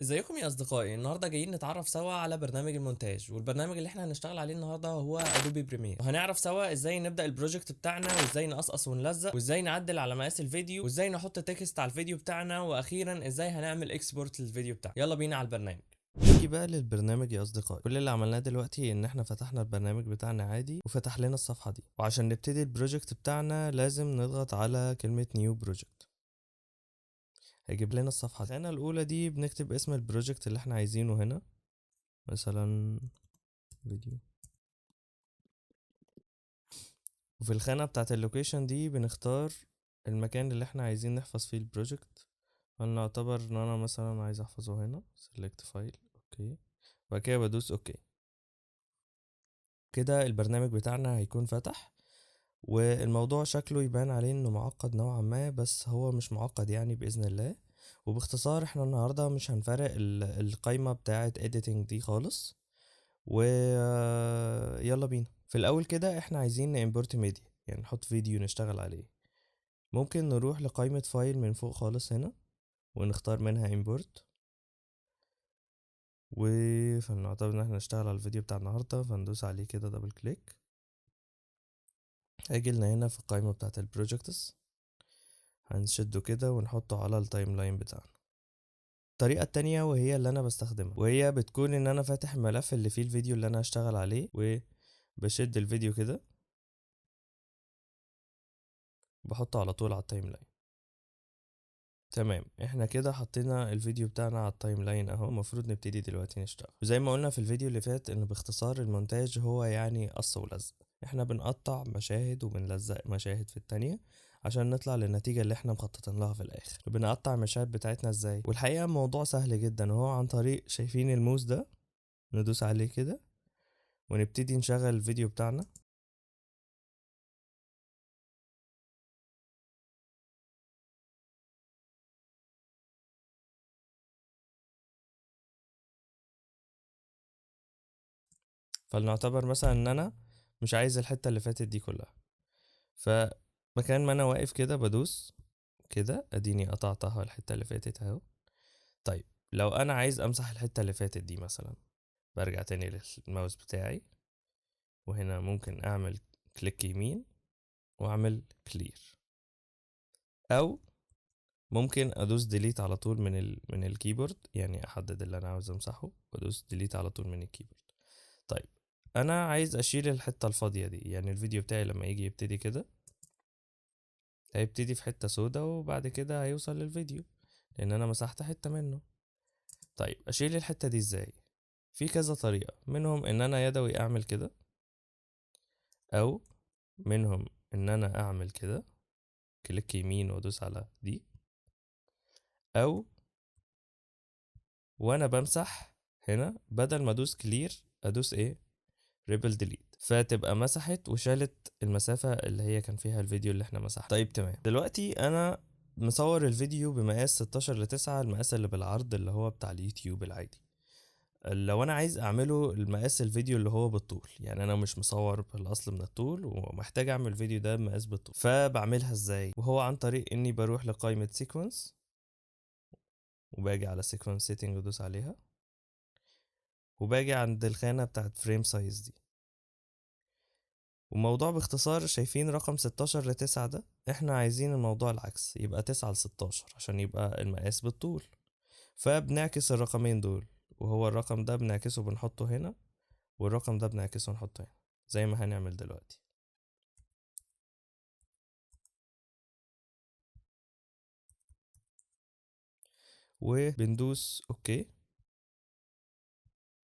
ازيكم يا اصدقائي؟ النهارده جايين نتعرف سوا على برنامج المونتاج، والبرنامج اللي احنا هنشتغل عليه النهارده هو ادوبي بريمير. وهنعرف سوا ازاي نبدا البروجكت بتاعنا، وازاي نقصقص ونلزق، وازاي نعدل على مقاس الفيديو، وازاي نحط تكست على الفيديو بتاعنا، واخيرا ازاي هنعمل اكسبورت للفيديو بتاعنا. يلا بينا على البرنامج. نيجي بقى للبرنامج يا اصدقائي. كل اللي عملناه دلوقتي ان احنا فتحنا البرنامج بتاعنا عادي وفتح لنا الصفحه دي، وعشان نبتدي البروجكت بتاعنا لازم نضغط على كلمه نيو بروجكت. هيجيب لنا الصفحه دي. الخانه الاولى دي بنكتب اسم البروجكت اللي احنا عايزينه هنا، مثلا فيديو. وفي الخانة بتاعة اللوكيشن دي بنختار المكان اللي احنا عايزين نحفظ فيه البروجكت. فلنعتبر ان انا مثلا عايز احفظه هنا، select file، اوكي، وبعد كده بدوس اوكي. كده البرنامج بتاعنا هيكون فتح، والموضوع شكله يبان عليه انه معقد نوعا ما، بس هو مش معقد يعني بإذن الله. وباختصار احنا النهاردة مش هنفرق القايمة بتاعة editing دي خالص. ويلا بينا. في الاول كده احنا عايزين نimport ميديا، يعني نحط فيديو نشتغل عليه. ممكن نروح لقائمة فايل من فوق خالص هنا، ونختار منها import. فلنعتبر ان احنا نشتغل على الفيديو بتاع النهاردة، فندوس عليه كده دبل كليك. هيجي لنا هنا في القائمة بتاعة البروجكتس، هنشده كده ونحطه على التايم لاين بتاعنا. الطريقة التانية وهي اللي انا بستخدمها، وهي بتكون ان انا فاتح الملف اللي فيه الفيديو اللي انا هشتغل عليه، وبشد الفيديو كده بحطه على طول على التايم لاين. تمام، احنا كده حطينا الفيديو بتاعنا على التايم لاين اهو. المفروض نبتدي دلوقتي نشتغل. وزي ما قلنا في الفيديو اللي فات ان باختصار المونتاج هو يعني قص ولزق. احنا بنقطع مشاهد وبنلزق مشاهد في التانية عشان نطلع للنتيجة اللي احنا مخططين لها في الاخر. بنقطع المشاهد بتاعتنا ازاي؟ والحقيقة الموضوع سهل جدا، وهو عن طريق شايفين الموس ده، ندوس عليه كده ونبتدي نشغل الفيديو بتاعنا. فلنعتبر مثلا ان انا مش عايز الحتة اللي فاتت دي كلها، فمكان ما انا واقف كده بدوس كده، اديني قطعتها الحتة اللي فاتت اهو. طيب لو انا عايز امسح الحتة اللي فاتت دي مثلا، برجع تاني للماوس بتاعي، وهنا ممكن اعمل كليك يمين واعمل كلير، او ممكن ادوس ديليت على طول من الكيبورد، يعني احدد اللي انا عاوز امسحه وادوس ديليت على طول من الكيبورد. طيب انا عايز اشيل الحتة الفاضية دي، يعني الفيديو بتاعي لما يجي يبتدي كده هيبتدي في حتة سودا، وبعد كده هيوصل للفيديو لان انا مسحت حتة منه. طيب اشيل الحتة دي ازاي؟ في كذا طريقة، منهم ان انا يدوي اعمل كده، او منهم ان انا اعمل كده كليك يمين وادوس على دي، او وانا بمسح هنا بدل ما ادوس كلير ادوس ايه، ريبل ديليت، فتبقى مسحت وشالت المسافة اللي هي كان فيها الفيديو اللي احنا مسحه. طيب تمام، دلوقتي انا مصور الفيديو بمقاس 16:9، المقاس اللي بالعرض اللي هو بتاع اليوتيوب العادي. لو انا عايز اعمله المقاس الفيديو اللي هو بالطول، يعني انا مش مصور بالاصل من الطول ومحتاج اعمل فيديو ده مقاس بالطول، فبعملها ازاي؟ وهو عن طريق اني بروح لقائمة سيكونس، وباجي على سيكونس سيتنج وادوس عليها، وباجي عند الخانة بتاعت فريم سايز دي. وموضوع باختصار، شايفين رقم 16:9 ده؟ احنا عايزين الموضوع العكس، يبقى 9:16 عشان يبقى المقاس بالطول. فبنعكس الرقمين دول، وهو الرقم ده بنعكسه بنحطه هنا، والرقم ده بنعكسه نحطه هنا، زي ما هنعمل دلوقتي. وبندوس اوكي،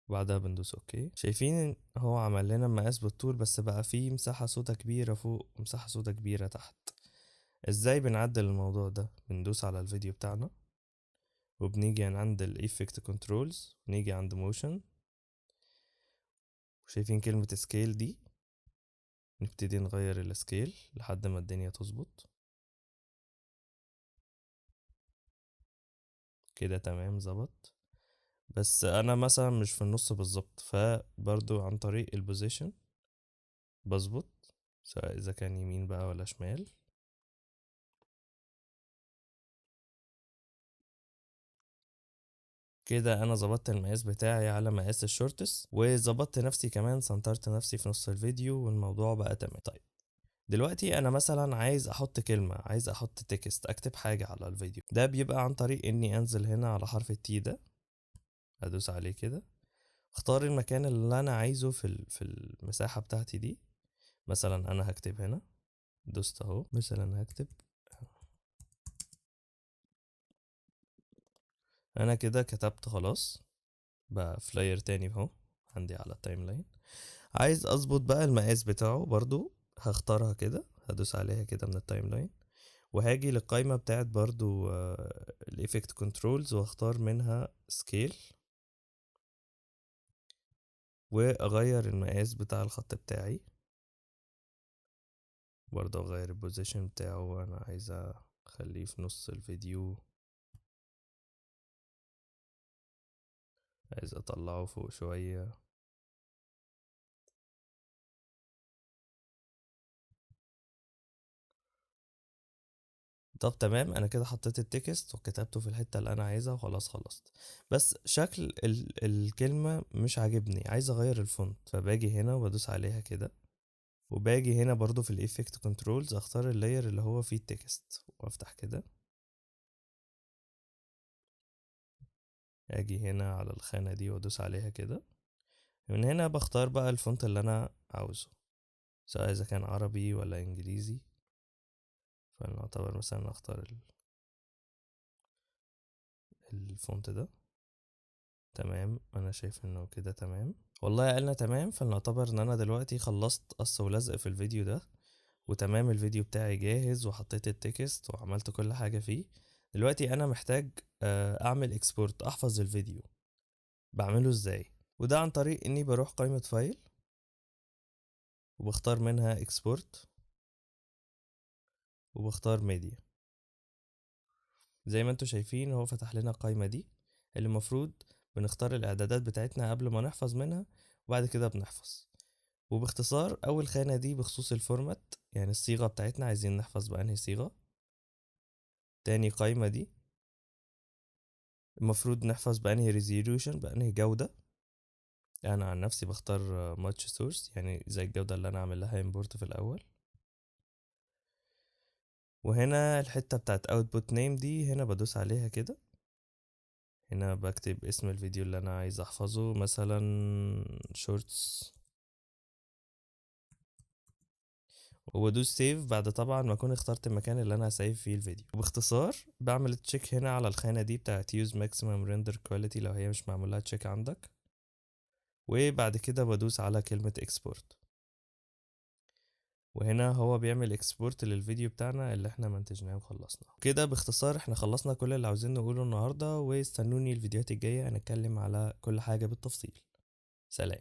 وبعدها بندوس اوكي. شايفين إن هو عمل لنا مقاس بالطول، بس بقى فيه مساحة سودا كبيرة فوق ومساحة سودا كبيرة تحت. ازاي بنعدل الموضوع ده؟ بندوس على الفيديو بتاعنا، وبنيجي عند الايفكت كنترولز، ونيجي عند موشن، وشايفين كلمة سكيل دي، نبتدي نغير السكيل لحد ما الدنيا تظبط كده. تمام، ظبط. بس انا مثلا مش في النص بالظبط، فبرضو عن طريق البوزيشن بظبط، سواء اذا كان يمين بقى ولا شمال. كده انا ظبطت المقاس بتاعي على مقاس الشورتس، وظبطت نفسي كمان، سنترت نفسي في نص الفيديو، والموضوع بقى تمام. طيب دلوقتي انا مثلا عايز احط كلمة، عايز احط تكست، اكتب حاجة على الفيديو. ده بيبقى عن طريق اني انزل هنا على حرف التي ده، ادوس عليه كده، اختار المكان اللي انا عايزه في المساحة بتاعتي دي. مثلا انا هكتب هنا، دوست اهو، مثلا هكتب، انا كده كتبت خلاص، بقى فلاير تاني اهو عندي على التايم لاين. عايز اظبط بقى المقاس بتاعه برضو، هختارها كده، هدوس عليها كده من التايم لاين، وهاجي للقائمة بتاعت برضو الايفكت كنترولز، واختار منها سكيل، واغير المقاس بتاع الخط بتاعي، برضو اغير البوزيشن بتاعه، انا عايز اخليه في نص الفيديو، عايز اطلعه فوق شوية. طب تمام، انا كده حطيت التكست وكتبته في الحتة اللي انا عايزها وخلاص خلصت. بس شكل الكلمة مش عاجبني، عايز اغير الفونت، فباجي هنا وبدوس عليها كده، وباجي هنا برضو في الايفكت كنترولز، اختار اللاير اللي هو فيه التكست، وافتح كده، اجي هنا على الخانة دي وادوس عليها كده. من هنا بختار بقى الفونت اللي انا عاوزه، سواء اذا كان عربي ولا انجليزي. فنعتبر مثلا اختار الفونت ده. تمام، انا شايف انه كده تمام. والله قالنا تمام، فلنعتبر ان انا دلوقتي خلصت قص ولزق في الفيديو ده، وتمام الفيديو بتاعي جاهز، وحطيت التكست وعملت كل حاجة فيه. دلوقتي انا محتاج اعمل اكسبورت، احفظ الفيديو. بعمله ازاي؟ وده عن طريق اني بروح قائمة فايل، وبختار منها اكسبورت، وبختار ميديا. زي ما انتوا شايفين هو فتح لنا القائمة دي، اللي المفروض بنختار الاعدادات بتاعتنا قبل ما نحفظ منها، وبعد كده بنحفظ. وباختصار اول خانة دي بخصوص الفورمات، يعني الصيغة بتاعتنا عايزين نحفظ بأنهي صيغة. تاني قائمة دي المفروض نحفظ بأنهي ريزوليوشن، بأنهي جودة. انا عن نفسي بختار ماتش سورس، يعني زي الجودة اللي انا عامل لها امبورت في الاول. وهنا الحتة بتاعت output name دي، هنا بدوس عليها كده، هنا بكتب اسم الفيديو اللي انا عايز احفظه، مثلا شورتس، وبدوس سيف بعد طبعا ما اكون اخترت المكان اللي انا هسيف فيه الفيديو. وباختصار بعمل تشيك هنا على الخانة دي بتاعت use maximum render quality لو هي مش معمولها تشيك عندك، وبعد كده بدوس على كلمة export، وهنا هو بيعمل اكسبورت للفيديو بتاعنا اللي احنا منتجناه وخلصنا. كده باختصار احنا خلصنا كل اللي عاوزين نقوله النهاردة، واستنوني الفيديوهات الجاية هنتكلم على كل حاجة بالتفصيل. سلام.